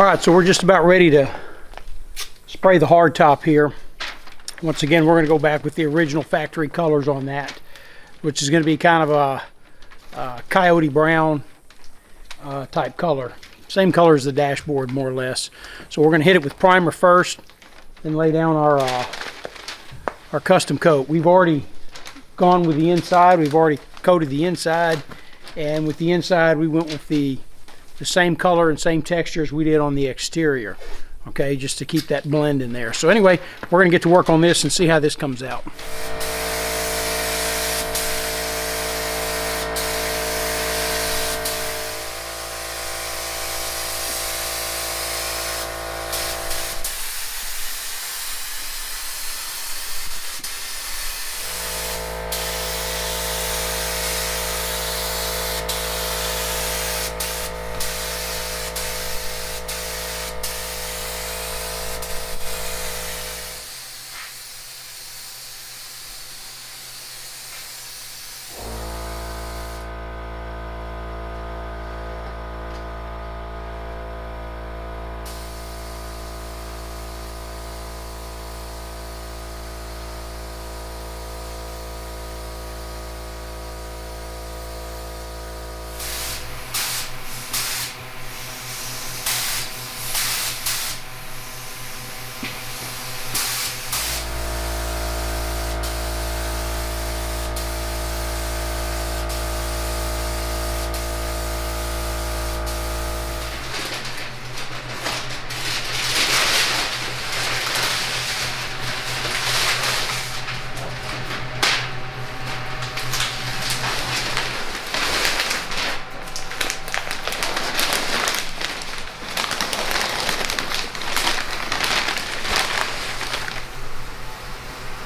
Alright, so we're just about ready to spray the hardtop here. Once again, we're going to go back with the original factory colors on that, which is going to be kind of a coyote brown type color. Same color as the dashboard, more or less. So we're going to hit it with primer first, then lay down our custom coat. We've already gone with the inside. We've already coated the inside, and with the inside we went with the same color and same texture as we did on the exterior, okay, just to keep that blend in there. So anyway, we're going to get to work on this and see how this comes out.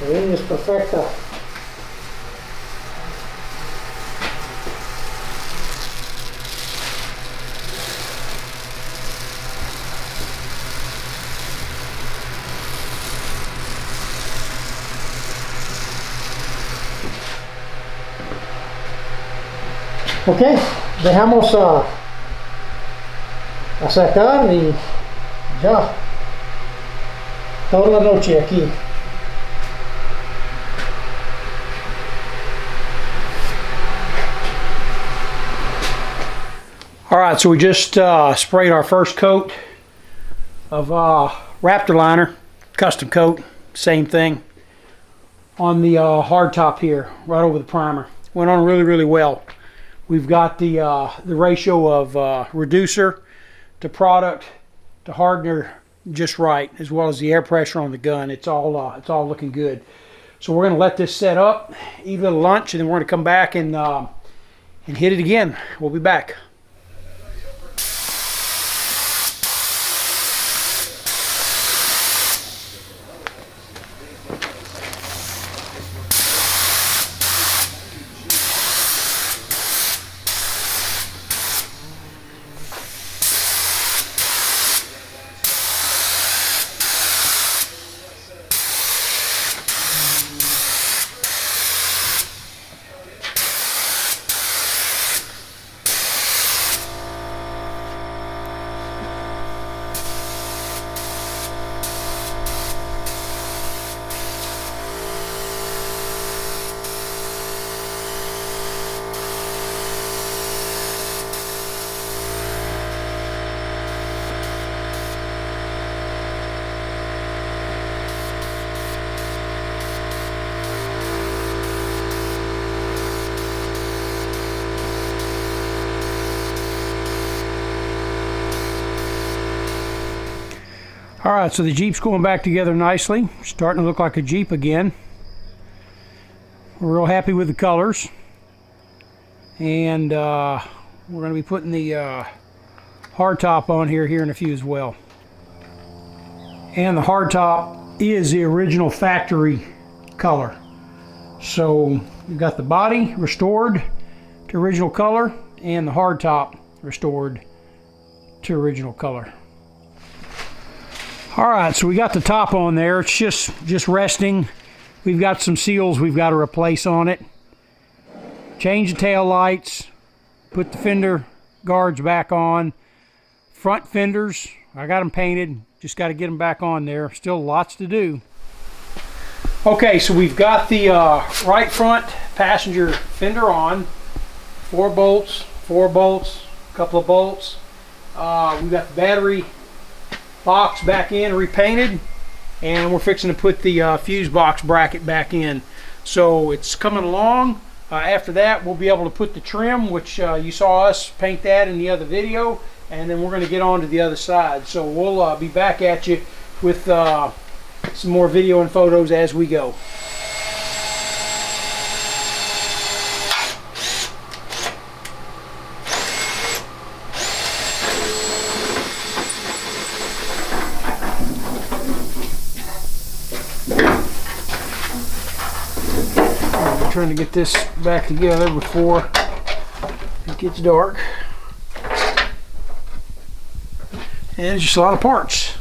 Es perfecta. Ok, dejamos a secar y ya, toda la noche aquí. Alright, so we just sprayed our first coat of Raptor liner, custom coat, same thing, on the hardtop here, right over the primer. Went on really well. We've got the ratio of reducer to product to hardener just right, as well as the air pressure on the gun. It's all looking good. So we're going to let this set up, eat a little lunch, and then we're going to come back and hit it again. We'll be back. Alright, so the Jeep's going back together nicely. Starting to look like a Jeep again. We're real happy with the colors. And we're going to be putting the hardtop on here in a few as well. And the hardtop is the original factory color. So we've got the body restored to original color and the hardtop restored to original color. Alright, so we got the top on there. It's just resting. We've got some seals we've got to replace on it. Change the tail lights. Put the fender guards back on. Front fenders I got them painted. Just got to get them back on there. Still lots to do. Okay, so we've got the right front passenger fender on. 4 bolts, a couple of bolts. We've got the battery box back in, repainted, and we're fixing to put the fuse box bracket back in. So it's coming along. After that, we'll be able to put the trim, which you saw us paint that in the other video, and then we're going to get on to the other side. So we'll be back at you with some more video and photos as we go. I'm trying to get this back together before it gets dark. And it's just a lot of parts.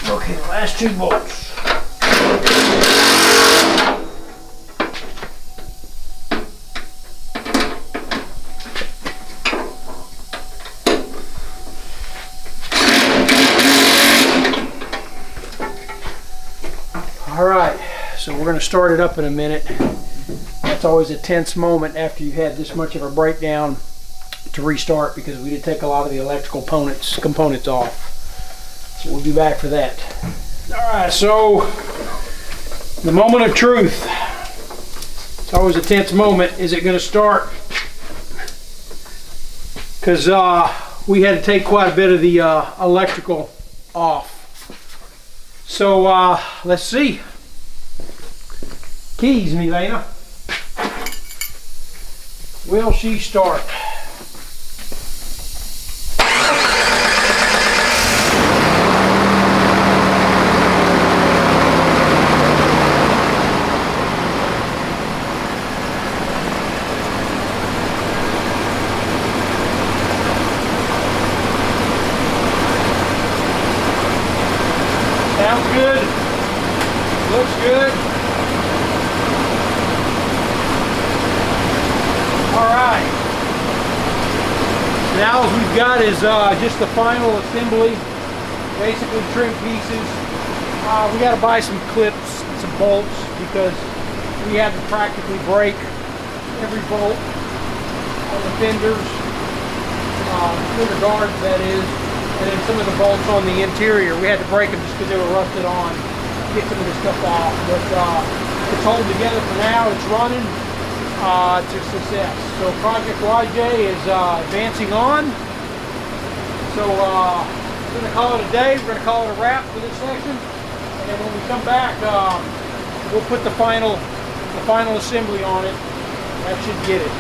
Okay, the last 2 bolts. All right, so we're going to start it up in a minute. That's always a tense moment after you've had this much of a breakdown to restart, because we did take a lot of the electrical components off. So we'll be back for that. All right, so the moment of truth. It's always a tense moment. Is it going to start? Because we had to take quite a bit of the electrical off. So let's see. Keys, Milena. Will she start? Sounds good. Looks good. Alright. Now what we've got is just the final assembly. Basically trim pieces. We got to buy some clips and some bolts, because we had to practically break every bolt on the fenders. Fender guards, that is. And then some of the bolts on the interior, we had to break them just because they were rusted on, get some of this stuff off. But it's holding together for now. It's running to success. So Project YJ is advancing on. So we're going to call it a day. We're going to call it a wrap for this section. And then when we come back, we'll put the final assembly on it. That should get it.